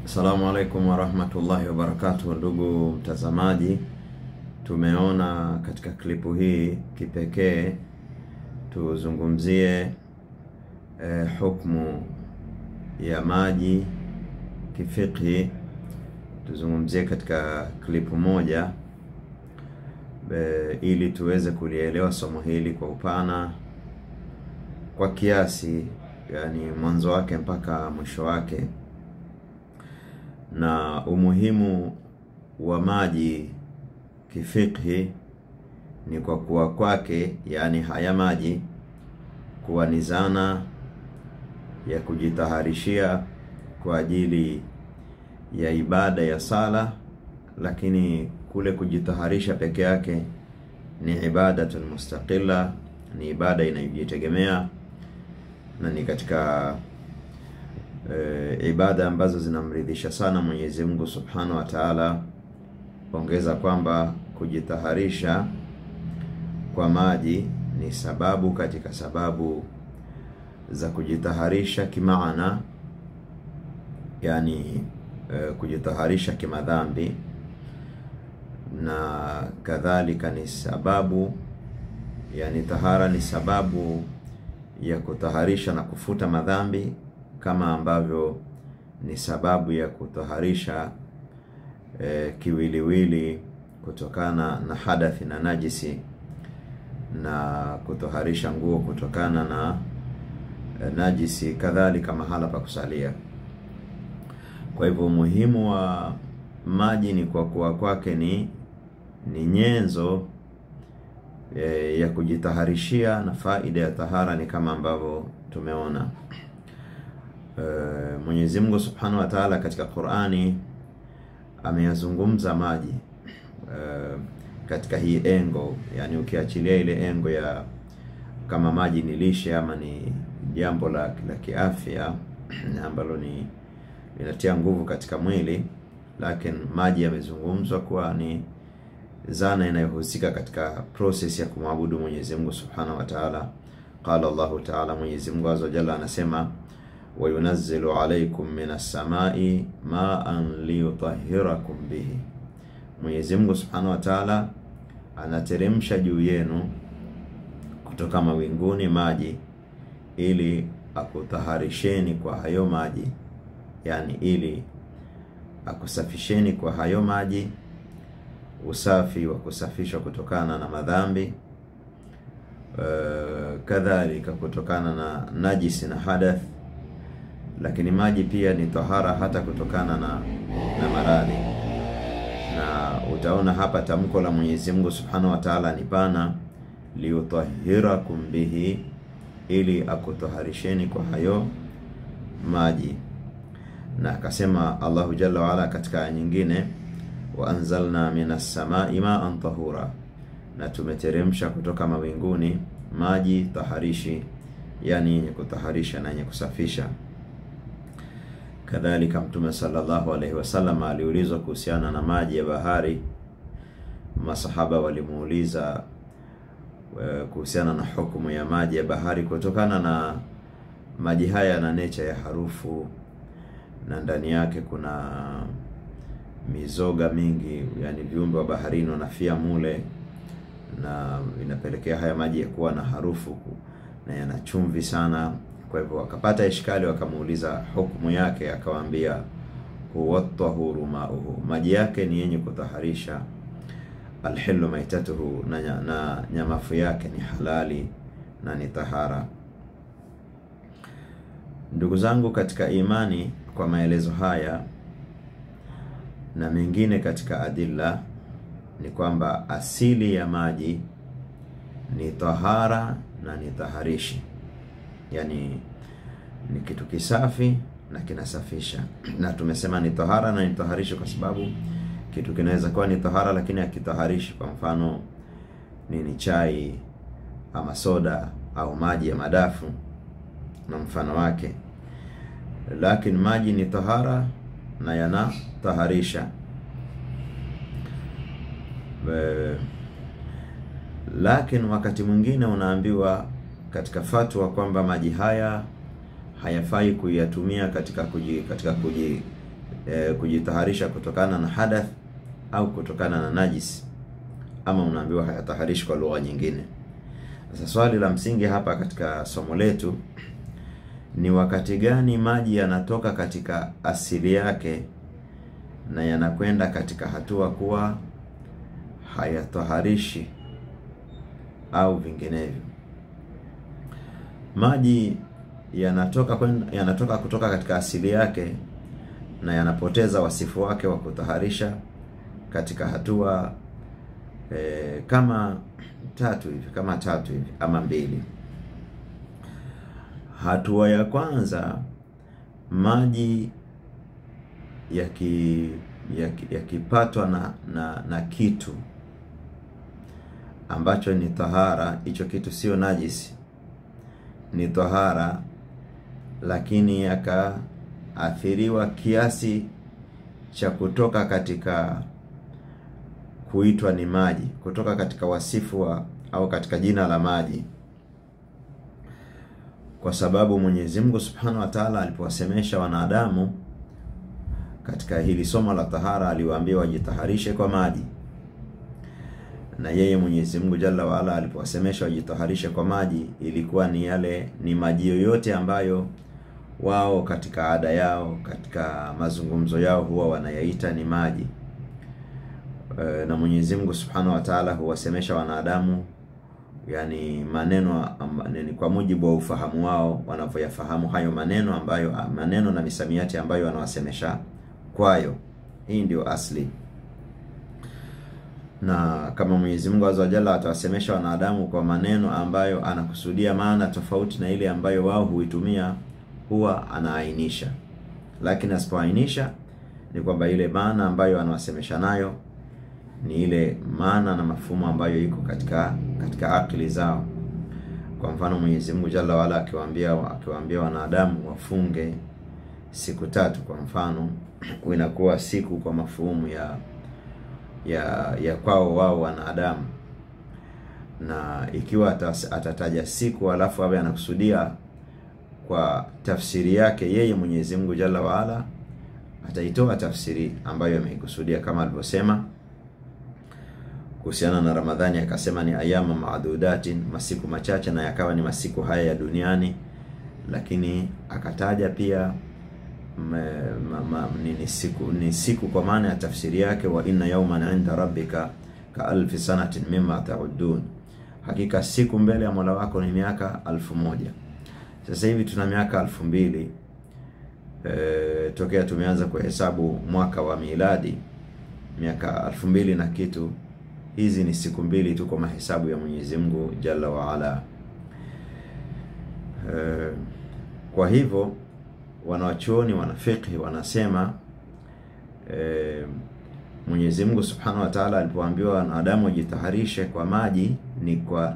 Assalamu alaikum wa rahmatullahi wa barakatuh. Ndugu mtazamaji, tumeona katika klipu hii kipekee tuzungumzie hukumu ya maji kifiqhi. Tuzungumzie katika klipu moja ili tuweze kulielewa somo hili kwa upana, kwa kiasi, yani mwanzo wake mpaka mwisho wake, na umuhimu wa maji kifiqhi ni kwa kuwa kwake, yani haya maji kuwa ni zana ya kujitaharishia kwa ajili ya ibada ya sala, lakini kule kujitaharisha peke yake ni ibadatun mustaqilla, ni ibada inayojitegemea, na ni katika ibada ambazo zinamridhisha sana Mwenyezi Mungu Subhanahu wa Ta'ala. Ongeza kwamba kujitaharisha kwa maji ni sababu katika sababu za kujitaharisha kimaana, yani kujitaharisha kimadhambi, na kadhalika ni sababu, yani tahara ni sababu ya kutaharisha na kufuta madhambi, kama ambavyo ni sababu ya kutaharisha kiwiliwili kutokana na hadathi na najisi, na kutoharisha nguo kutokana na najisi, kadhalika mahala pa kusalia. Kwa hivyo umuhimu wa maji ni kwa kuwa kwake ni nyenzo ya kujitaharishia, na faida ya tahara ni kama ambavyo tumeona. Mwenyezi Mungu Subhanahu wa Ta'ala katika Qur'ani ameyazungumza maji katika hii engo, yani ukiachilia ile engo ya kama maji ni lishe ama ni jambo la kiafya ambalo ni linatia nguvu katika mwili, lakini maji yamezungumzwa kuwa ni zana inayohusika katika process ya kumwabudu Mwenyezi Mungu Subhanahu wa Ta'ala. Qala Allahu Ta'ala, Mwenyezi Mungu Azza Jalla anasema, wa yunazzilu alaykum minas samai ma'an liyutahhirakum bihi. Mwenyezi Mungu Subhanahu wa Ta'ala anateremsha juu yenu kutoka mawinguni maji ili akutaharisheni kwa hayo maji, yani ili akusafisheni kwa hayo maji, usafi wa kusafishwa kutokana na madhambi, kadhalika kutokana na najisi na hadath. Lakini maji pia ni tahara hata kutokana na maradhi. Na utaona hapa tamko la Mwenyezi Mungu Subhanahu wa Ta'ala ni pana, liyutahhirakum bihi, ili akutaharisheni kwa hayo maji. Na akasema Allahu Jalla wa Ala katika aya nyingine, wa anzalna minas samai ma'an tahura, na tumeteremsha kutoka mawinguni maji taharishi, yani yenye kutaharisha na yenye kusafisha. Kadhalika Mtume sallallahu alaihi wasallam aliulizwa kuhusiana na maji ya bahari. Masahaba walimuuliza kuhusiana na hukumu ya maji ya bahari, kutokana na maji haya na nature ya harufu, na ndani yake kuna mizoga mingi, yani viumbe wa baharini wanafia mule, na inapelekea haya maji ya kuwa na harufu na yana chumvi sana. Kwa hivyo wakapata ishkali, wakamuuliza hukumu yake, akawaambia huwa tahuru ma'uhu, maji yake ni yenye kutaharisha, alhillu maitatuhu, na nyamafu yake ni halali na ni tahara. Ndugu zangu katika imani, kwa maelezo haya na mengine katika adilla, ni kwamba asili ya maji ni tahara na ni taharishi, yani ni kitu kisafi na kinasafisha. Na tumesema ni tahara na ni taharishi kwa sababu kitu kinaweza kuwa ni tahara lakini hakitaharishi. Kwa mfano ni chai ama soda au maji ya madafu na mfano wake. Lakini maji ni tahara na yanataharisha. Lakini wakati mwingine unaambiwa katika fatwa kwamba maji haya hayafai kuyatumia katika kujitaharisha kutokana na hadath au kutokana na najis, ama unaambiwa hayataharishi kwa lugha nyingine. Sasa swali la msingi hapa katika somo letu ni wakati gani maji yanatoka katika asili yake na yanakwenda katika hatua kuwa hayataharishi au vinginevyo. Maji yanatoka kutoka katika asili yake na yanapoteza wasifu wake wa kutaharisha katika hatua kama tatu hivi ama mbili. Hatua ya kwanza, maji yakipatwa na kitu ambacho ni tahara, hicho kitu sio najisi, ni tahara, lakini yakaathiriwa kiasi cha kutoka katika kuitwa ni maji, kutoka katika wasifu au katika jina la maji. Kwa sababu Mwenyezi Mungu Subhanahu wa Ta'ala alipowasemesha wanadamu katika hili somo la tahara, aliwaambia wajitaharishe kwa maji. Na yeye Mwenyezi Mungu Jalla wa Ala alipowasemesha wajitaharishe kwa maji, ilikuwa ni maji yoyote ambayo wao katika ada yao, katika mazungumzo yao huwa wanayaita ni maji. Na Mwenyezi Mungu Subhanahu wa Ta'ala huwasemesha wanadamu yani maneno kwa mujibu wa ufahamu wao, wanavyoyafahamu hayo maneno na misamiati ambayo wanawasemesha kwayo. Hii ndio asli. Na kama Mwenyezi Mungu Azza wa Jalla atawasemesha wanadamu kwa maneno ambayo anakusudia maana tofauti na ile ambayo wao huitumia, huwa anaainisha. Lakini asipoainisha ni kwamba ile maana ambayo anawasemesha nayo ni ile maana na mafumo ambayo iko katika akili zao. Kwa mfano Mwenyezi Mungu Jalla wala akiwaambia wanadamu wafunge siku 3 kwa mfano, inakuwa siku kwa mafumu ya kwao wao wanadamu. Na ikiwa atataja siku alafu awe anakusudia kwa tafsiri yake yeye Mwenyezi Mungu Jalla waala, ataitoa tafsiri ambayo ameikusudia, kama alivyosema kuhusiana na Ramadhani, akasema ni ayama maadudatin, masiku machache, na yakawa ni masiku haya ya duniani. Lakini akataja pia ni siku kwa maana ya tafsiri yake, wa inna yawman 'inda rabbika ka alfi sanatin mimma ta'udun, hakika siku mbele ya Mola wako ni miaka 1000. Sasa hivi tuna miaka 2000 tokea tumeanza kuhesabu mwaka wa miladi, miaka 2000 na kitu. Hizi ni siku 2 tu kwa mahesabu ya Mwenyezi Mungu Jalla wa Ala. Kwa hivyo wanawachuoni wanafiqhi wanasema Mwenyezi Mungu Subhanahu wa Ta'ala alipoambiwa wanadamu wajitaharishe kwa maji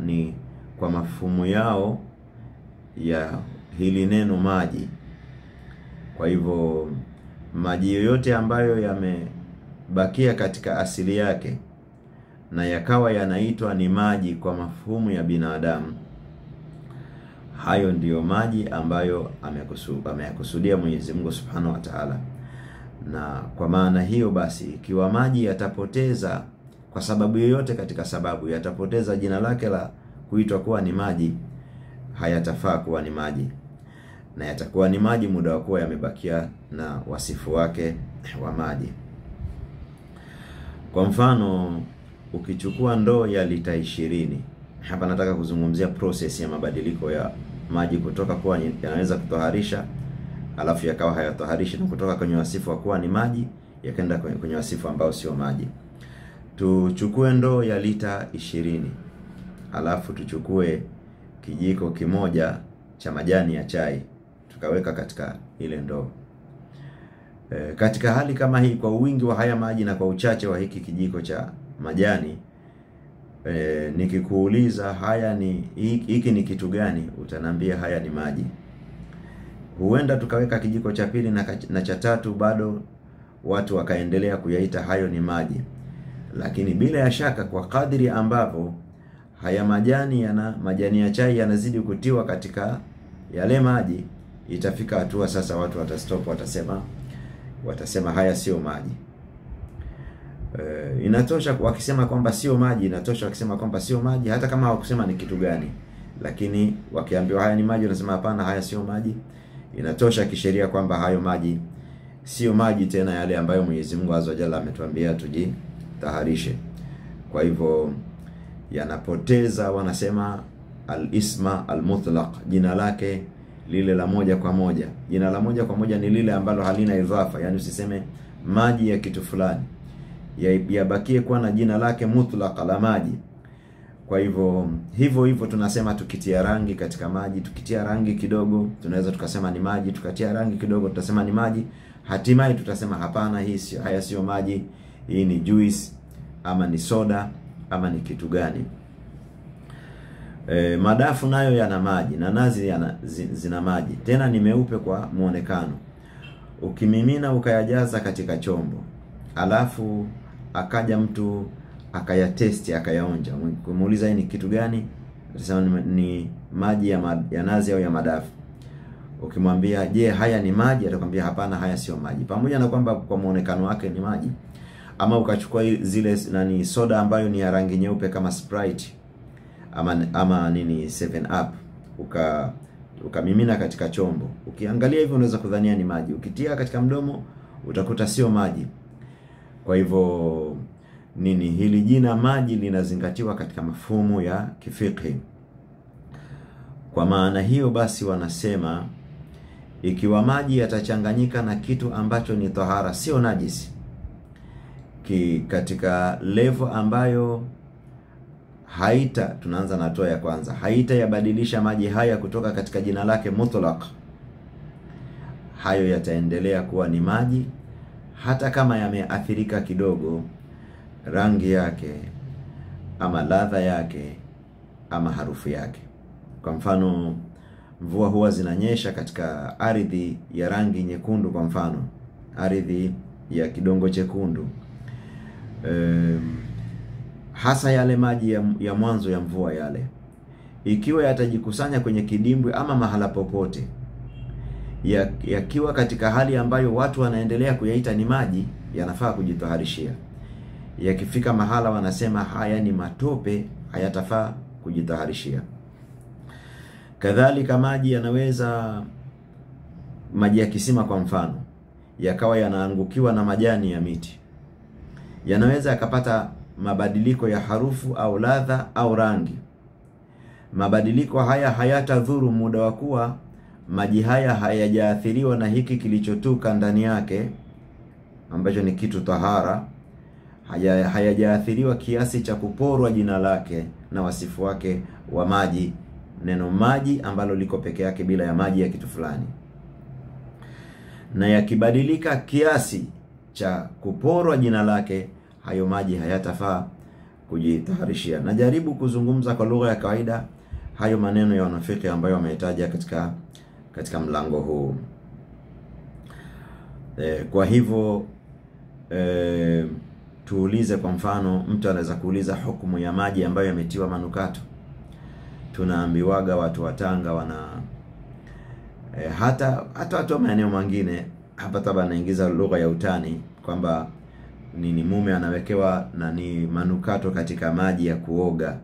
ni kwa mafumu yao ya hili neno maji. Kwa hivyo maji yoyote ambayo yamebakia katika asili yake na yakawa yanaitwa ni maji kwa mafumu ya binadamu, hayo ndiyo maji ambayo ameyakusudia Mwenyezi Mungu Subhanahu wa Ta'ala. Na kwa maana hiyo basi, ikiwa maji yatapoteza kwa sababu yoyote katika sababu, yatapoteza jina lake la kuitwa kuwa ni maji, hayatafaa kuwa ni maji, na yatakuwa ni maji muda wa kuwa yamebakia na wasifu wake wa maji. Kwa mfano, ukichukua ndoo ya lita 20, hapa nataka kuzungumzia process ya mabadiliko ya maji kutoka kuwa yanaweza kutoharisha alafu yakawa hayatoharishi, na kutoka kwenye wasifu wa kuwa ni maji yakaenda kwenye wasifu ambao sio maji. Tuchukue ndoo ya lita 20, alafu tuchukue kijiko kimoja cha majani ya chai tukaweka katika ile ndoo. Katika hali kama hii, kwa wingi wa haya maji na kwa uchache wa hiki kijiko cha majani, nikikuuliza hiki ni kitu gani, utanambia haya ni maji. Huenda tukaweka kijiko cha pili na cha tatu, bado watu wakaendelea kuyaita hayo ni maji. Lakini bila ya shaka, kwa kadri ambapo haya majani ya chai yanazidi kutiwa katika yale maji, itafika hatua sasa watu watastop, watasema watasema haya sio maji. Inatosha wakisema kwamba sio maji, inatosha wakisema kwamba sio maji, hata kama hawakusema ni kitu gani. Lakini wakiambiwa haya ni maji, wanasema hapana, haya sio maji. Inatosha kisheria kwamba hayo maji sio maji tena yale ambayo Mwenyezi Mungu Azza wa Jalla ametuambia tujitaharishe. Kwa hivyo yanapoteza, wanasema al-isma al-mutlaq, jina lake lile la moja kwa moja. Jina la moja kwa moja ni lile ambalo halina idhafa, yani usiseme maji ya kitu fulani, yabakie kuwa na jina lake mutlaq la maji. Kwa hivyo hivyo tunasema tukitia rangi katika maji, tukitia rangi kidogo tunaweza tukasema ni maji, tukatia rangi kidogo tutasema ni maji, hatimaye tutasema hapana, haya sio maji, hii ni juice ama ni soda ama ni kitu gani. Madafu nayo yana maji na nazi zina maji, tena ni meupe kwa muonekano. Ukimimina ukayajaza katika chombo, alafu akaja mtu akayatesti, akayaonja, kumuuliza hii ni kitu gani, atasema ni maji ya nazi au ya madafu. Ukimwambia je, haya ni maji, atakwambia hapana, haya sio maji, pamoja na kwamba kwa muonekano wake ni maji. Ama ukachukua zile soda ambayo ni ya rangi nyeupe kama Sprite ama 7 Up, ukamimina katika chombo, ukiangalia hivyo unaweza kudhania ni maji, ukitia katika mdomo utakuta sio maji. Kwa hivyo hili jina maji linazingatiwa katika mafumu ya kifiqhi. Kwa maana hiyo basi wanasema ikiwa maji yatachanganyika na kitu ambacho ni tahara, sio najisi, katika level ambayo tunaanza na hatua ya kwanza, yabadilisha maji haya kutoka katika jina lake mutlaq, hayo yataendelea kuwa ni maji hata kama yameathirika kidogo rangi yake ama ladha yake ama harufu yake. Kwa mfano, mvua huwa zinanyesha katika ardhi ya rangi nyekundu, kwa mfano ardhi ya kidongo chekundu. Hasa yale maji ya mwanzo ya mvua yale, ikiwa yatajikusanya kwenye kidimbwi ama mahala popote, yakiwa katika hali ambayo watu wanaendelea kuyaita ni maji, yanafaa kujitaharishia. Yakifika mahala wanasema haya ni matope, hayatafaa kujitaharishia. Kadhalika maji ya kisima kwa mfano, yakawa yanaangukiwa na majani ya miti, yanaweza yakapata mabadiliko ya harufu au ladha au rangi. Mabadiliko haya hayatadhuru muda wa kuwa maji haya hayajaathiriwa na hiki kilichotuka ndani yake ambacho ni kitu tahara, hayajaathiriwa kiasi cha kuporwa jina lake na wasifu wake wa maji, neno maji ambalo liko peke yake bila ya maji ya kitu fulani. Na yakibadilika kiasi cha kuporwa jina lake, hayo maji hayatafaa kujitaharishia. Najaribu kuzungumza kwa lugha ya kawaida hayo maneno ya wanafiki ambayo wamehitaja katika mlango huu. Kwa hivyo tuulize, kwa mfano mtu anaweza kuuliza hukumu ya maji ambayo yametiwa manukato. Tunaambiwaga watu wa Tanga hata watu wa maeneo mengine hapa taba anaingiza lugha ya utani kwamba mume anawekewa manukato katika maji ya kuoga,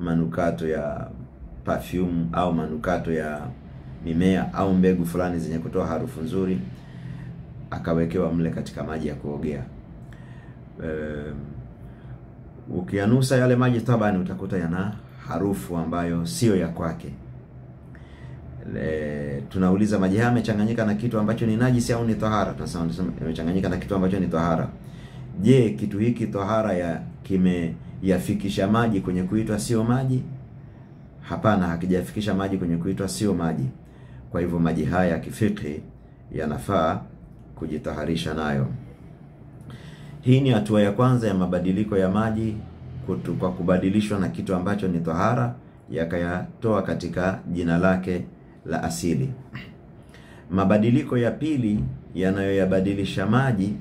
manukato ya perfume au manukato ya mimea au mbegu fulani zenye kutoa harufu nzuri, akawekewa mle katika maji ya kuogea. Ukianusa yale maji tabani utakuta yana harufu ambayo sio ya kwake. Tunauliza, maji haya yamechanganyika na kitu ambacho ni najisi au ni tahara? Tunasema yamechanganyika na kitu ambacho ni tahara. Je, kitu hiki tahara yafikisha maji kwenye kuitwa sio maji? Hapana, hakijafikisha maji kwenye kuitwa sio maji. Kwa hivyo maji haya kifikhi yanafaa kujitaharisha nayo. Hii ni hatua ya kwanza ya mabadiliko ya maji kwa kubadilishwa na kitu ambacho ni tahara, yakayatoa katika jina lake la asili. Mabadiliko ya pili yanayoyabadilisha maji,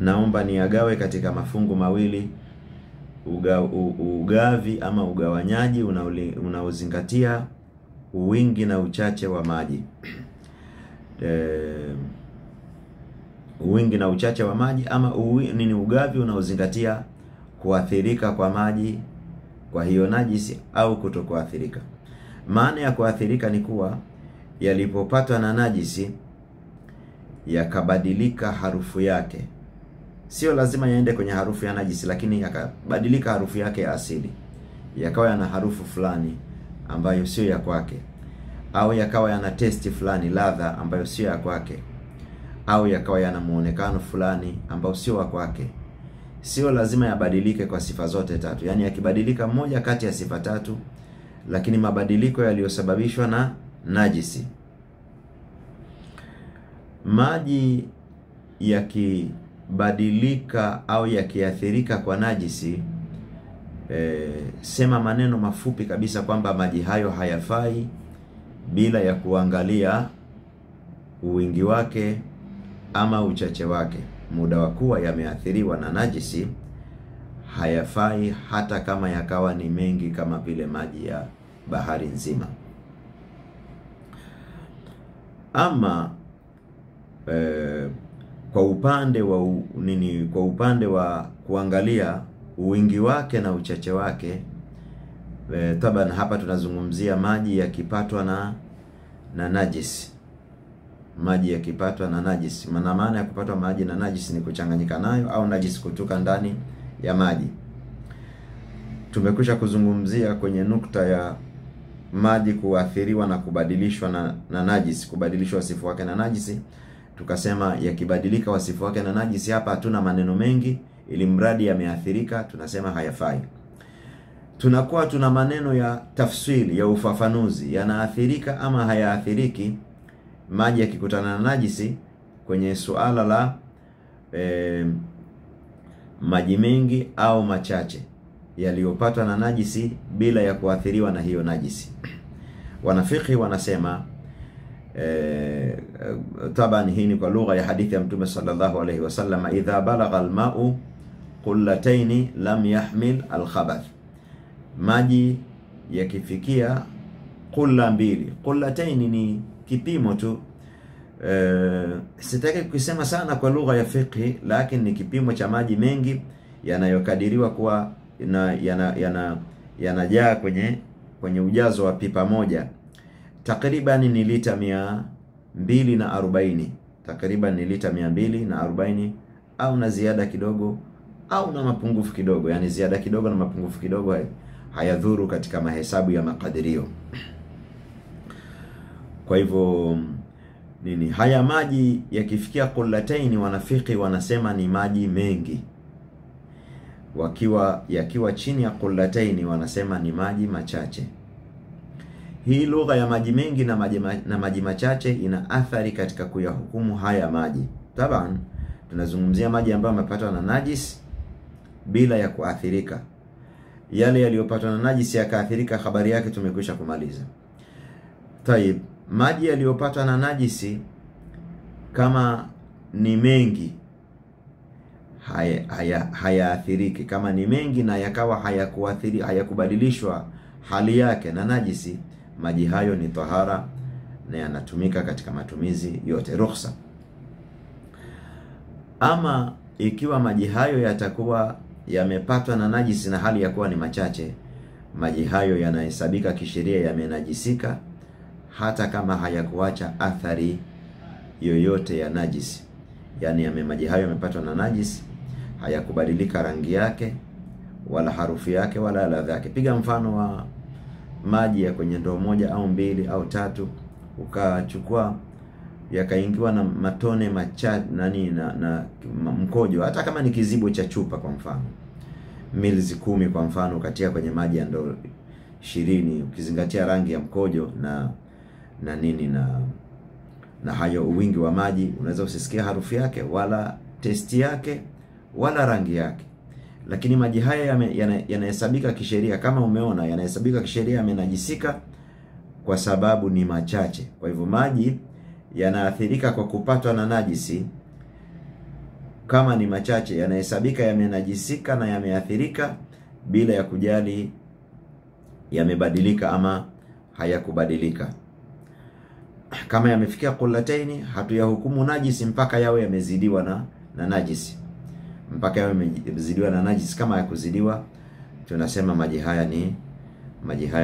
naomba niyagawe katika mafungu mawili. Ugavi ama ugawanyaji unaozingatia wingi na uchache wa maji. wingi na uchache wa maji, ama ugavi unaozingatia kuathirika kwa maji kwa hiyo najisi au kutokuathirika. Maana ya kuathirika ni kuwa yalipopatwa na najisi yakabadilika harufu yake. Sio lazima yaende kwenye harufu ya najisi, lakini yakabadilika harufu yake ya asili, yakawa yana harufu fulani ambayo sio ya kwake, au yakawa yana testi fulani, ladha ambayo sio ya kwake, au yakawa yana muonekano fulani ambao sio wa kwake. Sio lazima yabadilike kwa sifa zote tatu. Yani yakibadilika moja kati ya sifa tatu, lakini mabadiliko yaliyosababishwa na najisi. Maji yakibadilika au yakiathirika kwa najisi, sema maneno mafupi kabisa kwamba maji hayo hayafai, bila ya kuangalia uwingi wake ama uchache wake. Muda wa kuwa yameathiriwa na najisi, hayafai hata kama yakawa ni mengi kama vile maji ya bahari nzima. Ama kwa upande wa kuangalia uwingi wake na uchache wake, taban hapa tunazungumzia maji yakipatwa na najisi. Maji yakipatwa na najisi, maana ya kupatwa maji na najisi ni kuchanganyika nayo au najisi kutoka ndani ya maji. Tumekwisha kuzungumzia kwenye nukta ya maji kuathiriwa na kubadilishwa na najisi, kubadilishwa wasifu wake na najisi. Tukasema yakibadilika wasifu wake na najisi, hapa hatuna maneno mengi, ili mradi yameathirika tunasema hayafai. Tunakuwa tuna maneno ya tafsiri, ya ufafanuzi, yanaathirika ama hayaathiriki maji yakikutana na najisi kwenye suala la maji mengi au machache yaliyopatwa na najisi bila ya kuathiriwa na hiyo najisi. Wanafiki wanasema taban hii ni kwa lugha ya hadithi ya Mtume sallallahu alaihi wasallam, idha balagha alma'u qullataini lam yahmil alkhabath. Maji yakifikia qulla mbili, qullataini ni kipimo tu, sitaki kusema sana kwa lugha ya fiqh, lakini ni kipimo cha maji mengi yanayokadiriwa kuwa yanajaa kwenye ujazo wa pipa moja. Takriban ni lita 240, takriban ni lita 240, au na ziada kidogo au na mapungufu kidogo. Yani ziada kidogo na mapungufu kidogo hayadhuru katika mahesabu ya makadirio. Kwa hivyo haya maji yakifikia qullataini, wanafiki wanasema ni maji mengi. Yakiwa chini ya qullataini wanasema ni maji machache. Hii lugha ya maji mengi na maji machache ina athari katika kuyahukumu haya maji. Taban tunazungumzia maji ambayo yamepatwa na najis bila ya kuathirika. Yale yaliyopatwa na najis yakaathirika, habari yake tumekwisha kumaliza. Tayib, maji yaliyopatwa na najisi kama ni mengi hayaathiriki. Kama ni mengi na yakawa hayakubadilishwa hali yake na najisi, maji hayo ni tahara na yanatumika katika matumizi yote, rukhsa. Ama ikiwa maji hayo yatakuwa yamepatwa na najisi na hali ya kuwa ni machache, maji hayo yanahesabika kisheria yamenajisika, hata kama hayakuacha athari yoyote ya najisi. Yani maji hayo yamepatwa na najisi, hayakubadilika rangi yake wala harufu yake wala ladha yake. Piga mfano wa maji ya kwenye ndoo moja au mbili au tatu, ukachukua yakaingiwa na matone na mkojo, hata kama ni kizibo cha chupa kwa mfano, mils 10 kwa mfano, ukatia kwenye maji ya ndoo 20, ukizingatia rangi ya mkojo na hayo wingi wa maji, unaweza usisikia harufu yake wala testi yake wala rangi yake. Lakini maji haya yanahesabika kisheria, kama umeona, yanahesabika kisheria yamenajisika kwa sababu ni machache. Kwa hivyo maji yanaathirika kwa kupatwa na najisi kama ni machache, yanahesabika yamenajisika na yameathirika bila ya kujali yamebadilika ama hayakubadilika. kama yamefikia qullataini, hatuyahukumu najisi mpaka yawe yamezidiwa na najisi, mpaka yawe yamezidiwa na najisi. Kama yakuzidiwa, tunasema maji haya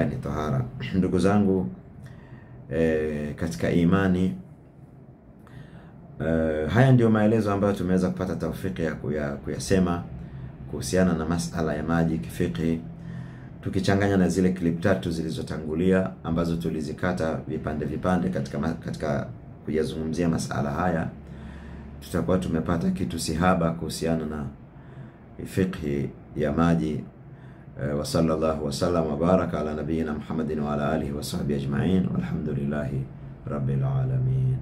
ni tahara. Ndugu zangu katika imani, haya ndio maelezo ambayo tumeweza kupata taufiki ya kuyasema kuhusiana na masala ya maji kifiqhi, tukichanganya na zile clip 3 zilizotangulia ambazo tulizikata vipande katika kuyazungumzia masala haya. Tutakuwa tumepata kitu sihaba kuhusiana na fiqhi ya maji. Wa sallallahu wa sallam wa baraka ala nabiyyina Muhammadin wa ala alihi wa sahbihi ajma'in, walhamdulillahi rabbil alamin.